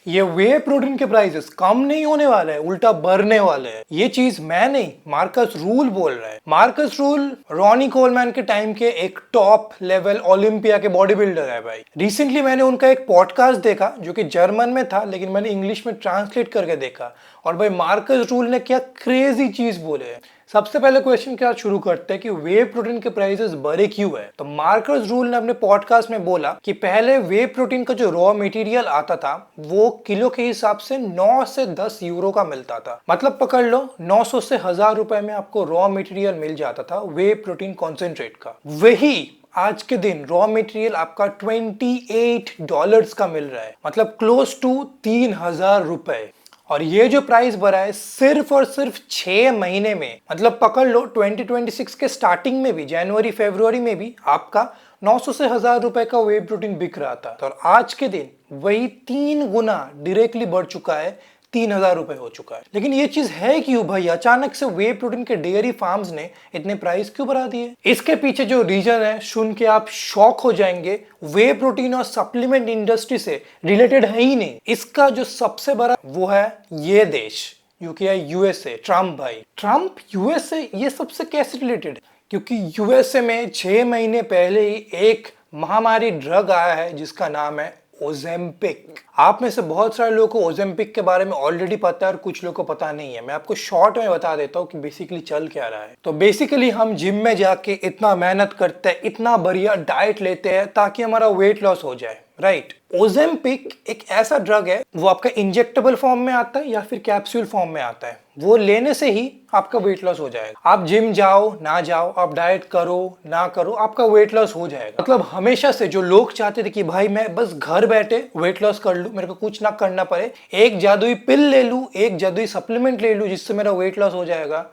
ये वे प्रोटीन के प्राइसेस कम नहीं होने वाले हैं, उल्टा बढ़ने वाले हैं। ये चीज मैं नहीं, मार्कस रूल बोल रहा है। मार्कस रूल रॉनी कोलमैन के टाइम के एक टॉप लेवल ओलंपिया के बॉडी बिल्डर है भाई। रिसेंटली मैंने उनका एक पॉडकास्ट देखा जो कि जर्मन में था, लेकिन मैंने इंग्लिश में ट्रांसलेट करके देखा। और भाई मार्कस रूल ने क्या क्रेजी चीज बोले हैं। सबसे पहले क्वेश्चन के साथ शुरू करते हैं कि वे प्रोटीन के प्राइसेस बढ़े क्यों है। तो मार्कस रूल ने अपने पॉडकास्ट में बोला कि पहले वे प्रोटीन का जो रॉ मटेरियल आता था वो किलो के हिसाब से 9 से 10 यूरो का मिलता था। मतलब पकड़ लो 900 से 1000 रुपए में आपको रॉ मटेरियल मिल जाता था वे प्रोटीन कॉन्सेंट्रेट का। वही आज के दिन रॉ मटेरियल आपका $28 का मिल रहा है, मतलब क्लोज टू 3000 रुपए। और ये जो प्राइस बढ़ा है सिर्फ और सिर्फ 6 महीने में, मतलब पकड़ लो 2026 के स्टार्टिंग में भी, जनवरी फरवरी में भी आपका 900 से 1000 रुपए का वे प्रोटीन बिक रहा था। तो आज के दिन वही 3 गुना डायरेक्टली बढ़ चुका है, 3000 रुपए हो चुका है। लेकिन ये चीज है क्यों भाई, अचानक से वे प्रोटीन के डेयरी फार्म्स ने इतने प्राइस क्यों बढ़ा दिए? इसके पीछे जो रीजन है सुन के आप शॉक हो जाएंगे। वे प्रोटीन और सप्लीमेंट इंडस्ट्री से रिलेटेड है ही नहीं। इसका जो सबसे बड़ा वो है ये देश, यूके है यूएसए। ट्रम्प भाई, ट्रम्प यूएसए, ये सबसे कैसे रिलेटेड? क्योंकि यूएसए में 6 महीने पहले ही एक महामारी ड्रग आया है जिसका नाम है ओजेम्पिक। आप में से बहुत सारे लोगों को ओजेम्पिक के बारे में ऑलरेडी पता है और कुछ लोगों को पता नहीं है। मैं आपको शॉर्ट में बता देता हूँ कि बेसिकली चल क्या रहा है। तो बेसिकली हम जिम में जाके इतना मेहनत करते हैं, इतना बढ़िया डाइट लेते हैं ताकि हमारा वेट लॉस हो जाए, राइट। ओजेम्पिक एक ऐसा ड्रग है, वो आपका इंजेक्टेबल फॉर्म में आता है या फिर कैप्सूल फॉर्म में आता है। वो लेने से ही आपका वेट लॉस हो जाएगा। आप जिम जाओ ना जाओ, आप डाइट करो ना करो, आपका वेट लॉस हो जाएगा। मतलब हमेशा से जो लोग चाहते थे कि भाई मैं बस घर बैठे वेट लॉस कर लूं, मेरे को कुछ ना करना पड़े, एक जादुई पिल ले लूं, एक जादुई सप्लीमेंट ले लूं जिससे मेरा वेट लॉस हो जाएगा,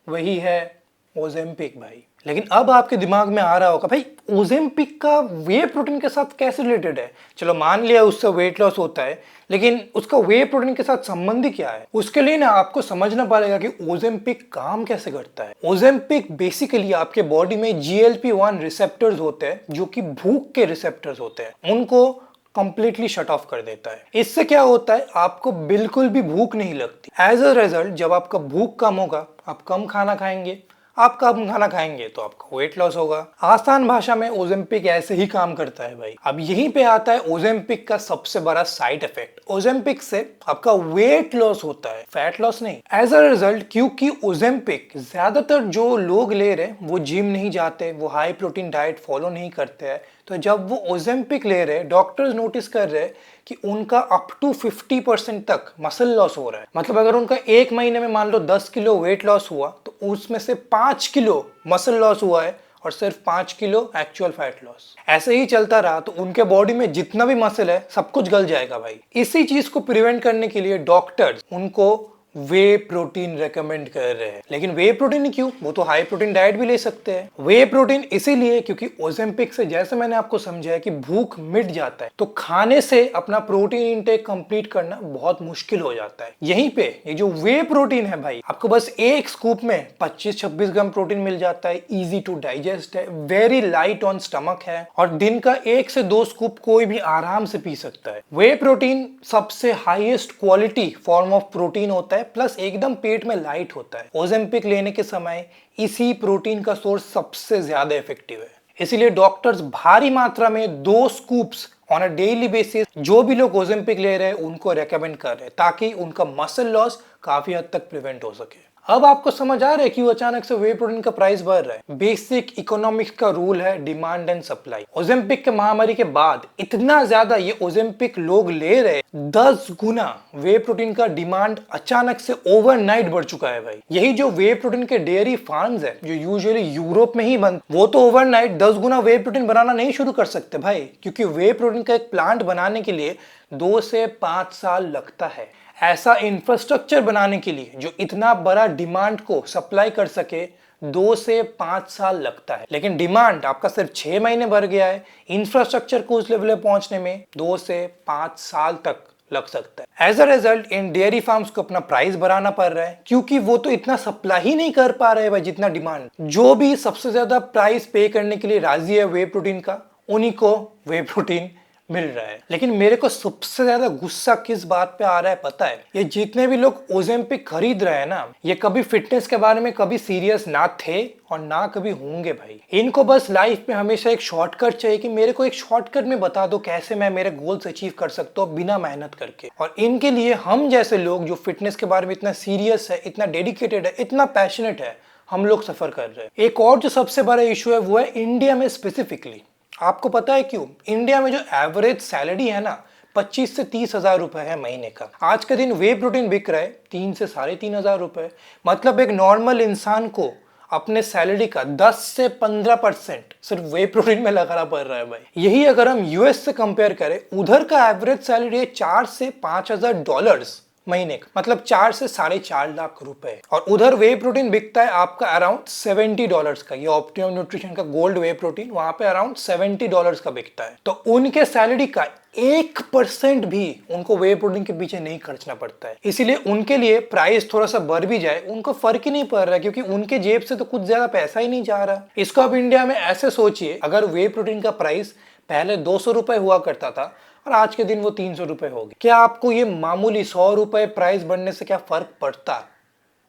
वही है ओजेम्पिक भाई। लेकिन अब आपके दिमाग में आ रहा होगा भाई ओजेम्पिक का वे प्रोटीन के साथ कैसे रिलेटेड है? चलो मान लिया उससे वेट लॉस होता है, लेकिन उसका वे प्रोटीन के साथ संबंधी क्या है? उसके लिए ना आपको समझना पड़ेगा कि ओजेम्पिक काम कैसे करता है। ओजेम्पिक बेसिकली आपके बॉडी में GLP-1 रिसेप्टर्स होते हैं जो कि भूख के रिसेप्टर्स होते हैं, उनको कंप्लीटली शट ऑफ कर देता है। इससे क्या होता है, आपको बिल्कुल भी भूख नहीं लगती। एज अ रिजल्ट जब आपका भूख कम होगा, आप कम खाना खाएंगे, आप कम खाना खाएंगे तो आपका वेट लॉस होगा। आसान भाषा में ओजेम्पिक ऐसे ही काम करता है भाई। अब यहीं पे आता है ओजेम्पिक का सबसे बड़ा साइड इफेक्ट। ओजेम्पिक से आपका वेट लॉस होता है, फैट लॉस नहीं। एज अ रिजल्ट, क्योंकि ओजेम्पिक ज्यादातर जो लोग ले रहे हैं वो जिम नहीं जाते, वो हाई प्रोटीन डाइट फॉलो नहीं करते हैं, तो जब वो ओजेम्पिक ले रहे हैं डॉक्टर्स नोटिस कर रहे हैं कि उनका अप टू 50% तक मसल लॉस हो रहा है। मतलब अगर उनका एक महीने में मान लो 10 किलो वेट लॉस हुआ तो उसमें से 5 किलो मसल लॉस हुआ है और सिर्फ 5 किलो एक्चुअल फैट लॉस। ऐसे ही चलता रहा तो उनके बॉडी में जितना भी मसल है सब कुछ गल जाएगा भाई। इसी चीज को प्रिवेंट करने के लिए डॉक्टर्स उनको वे प्रोटीन रेकमेंड कर रहे हैं। लेकिन वे प्रोटीन क्यों? वो तो हाई प्रोटीन डाइट भी ले सकते हैं। वे प्रोटीन इसीलिए क्योंकि ओजेम्पिक से, जैसे मैंने आपको समझाया कि भूख मिट जाता है, तो खाने से अपना प्रोटीन इंटेक कंप्लीट करना बहुत मुश्किल हो जाता है। यहीं पे ये जो वे प्रोटीन है भाई, आपको बस एक स्कूप में 25-26 ग्राम प्रोटीन मिल जाता है, इजी टू डाइजेस्ट है, वेरी लाइट ऑन स्टमक है और दिन का 1 से 2 स्कूप कोई भी आराम से पी सकता है। वे प्रोटीन सबसे highest quality form of protein होता है, प्लस एकदम पेट में लाइट होता है। ओजेम्पिक लेने के समय इसी प्रोटीन का सोर्स सबसे ज्यादा इफेक्टिव है। इसीलिए डॉक्टर्स भारी मात्रा में 2 scoops on a daily basis जो भी लोग ओजेम्पिक ले रहे हैं उनको रेकमेंड कर रहे हैं, ताकि उनका मसल लॉस काफी हद तक प्रिवेंट हो सके। अब आपको समझ आ रहा है क्यों अचानक से वे प्रोटीन का प्राइस बढ़ रहा है? बेसिक इकोनॉमिक्स का रूल है डिमांड एंड सप्लाई। ओजेम्पिक के महामारी के बाद इतना ज्यादा ये ओजेम्पिक लोग ले रहे, 10 गुना वे प्रोटीन का डिमांड अचानक से ओवरनाइट बढ़ चुका है भाई। यही जो वे प्रोटीन के डेयरी फार्म्स है जो यूजुअली यूरोप में ही बन, वो तो ओवरनाइट 10 गुना वे प्रोटीन बनाना नहीं शुरू कर सकते भाई, क्योंकि वे प्रोटीन का एक प्लांट बनाने के लिए 2 से 5 साल लगता है। ऐसा इंफ्रास्ट्रक्चर बनाने के लिए जो इतना बड़ा डिमांड को सप्लाई कर सके 2 से 5 साल लगता है। लेकिन डिमांड आपका सिर्फ 6 महीने बढ़ गया है, इंफ्रास्ट्रक्चर को उस लेवल पे पहुंचने में 2 से 5 साल तक लग सकता है। As a result in dairy farms को अपना प्राइस बढ़ाना पड़ रहा है, क्योंकि वो तो इतना सप्लाई ही नहीं कर पा रहे भाई जितना डिमांड। जो भी सबसे ज्यादा प्राइस पे करने के लिए राजी है वे प्रोटीन का, उन्हीं को वे प्रोटीन मिल रहा है। लेकिन मेरे को सबसे ज्यादा गुस्सा किस बात पे आ रहा है पता है? ये जितने भी लोग ओजेम्पिक खरीद रहे हैं ना, ये कभी फिटनेस के बारे में कभी सीरियस ना थे और ना कभी होंगे भाई। इनको बस लाइफ में हमेशा एक शॉर्टकट चाहिए कि मेरे को एक शॉर्टकट में बता दो कैसे मैं मेरे गोल्स अचीव कर सकता हूँ बिना मेहनत करके। और इनके लिए हम जैसे लोग जो फिटनेस के बारे में इतना सीरियस है, इतना डेडिकेटेड है, इतना पैशनेट है, हम लोग सफर कर रहे हैं। एक और जो सबसे बड़ा इशू है वो है इंडिया में स्पेसिफिकली। आपको पता है क्यों? इंडिया में जो एवरेज सैलरी है ना 25 से 30 हजार रुपए है महीने का। आज के दिन वे प्रोटीन बिक रहा है 3 से 3.5 हजार रुपए। मतलब एक नॉर्मल इंसान को अपने सैलरी का 10 से 15% सिर्फ वे प्रोटीन में लगाना पड़ रहा है भाई। यही अगर हम यूएस से कंपेयर करें, उधर का एवरेज सैलरी है 4 से 5 हजार डॉलर्स महीने का, मतलब 4 से 4.5 लाख रुपए। और उधर वे प्रोटीन बिकता है आपका अराउंड $70 का। ये ऑप्टिमम न्यूट्रिशन का गोल्ड वे प्रोटीन वहां पे अराउंड $70 का बिकता है। तो उनके सैलरी का 1% भी उनको वे प्रोटीन के पीछे नहीं खर्चना पड़ता है। इसीलिए उनके लिए प्राइस थोड़ा सा बढ़ भी जाए उनको फर्क ही नहीं पड़ रहा है, क्योंकि उनके जेब से तो कुछ ज्यादा पैसा ही नहीं जा रहा। इसको अब इंडिया में ऐसे सोचिए, अगर वे प्रोटीन का प्राइस पहले 200 रुपए हुआ करता था और आज के दिन वो 300 रुपए हो गए, क्या आपको ये मामूली 100 रुपए प्राइस बढ़ने से क्या फर्क पड़ता?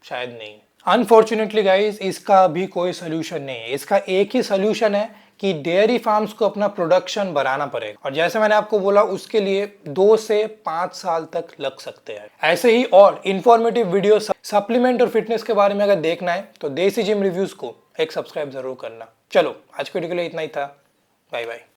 शायद नहीं। अनफॉर्चुनेटली गाइस, इसका अभी कोई सोल्यूशन नहीं है। इसका एक ही सोल्यूशन है कि डेयरी फार्म्स को अपना प्रोडक्शन बढ़ाना पड़ेगा, और जैसे मैंने आपको बोला उसके लिए 2 से 5 साल तक लग सकते हैं। ऐसे ही और इंफॉर्मेटिव वीडियो सप्लीमेंट और फिटनेस के बारे में अगर देखना है तो देसी जिम रिव्यूज को एक सब्सक्राइब जरूर करना। चलो आज के वीडियो के लिए इतना ही था। Bye bye.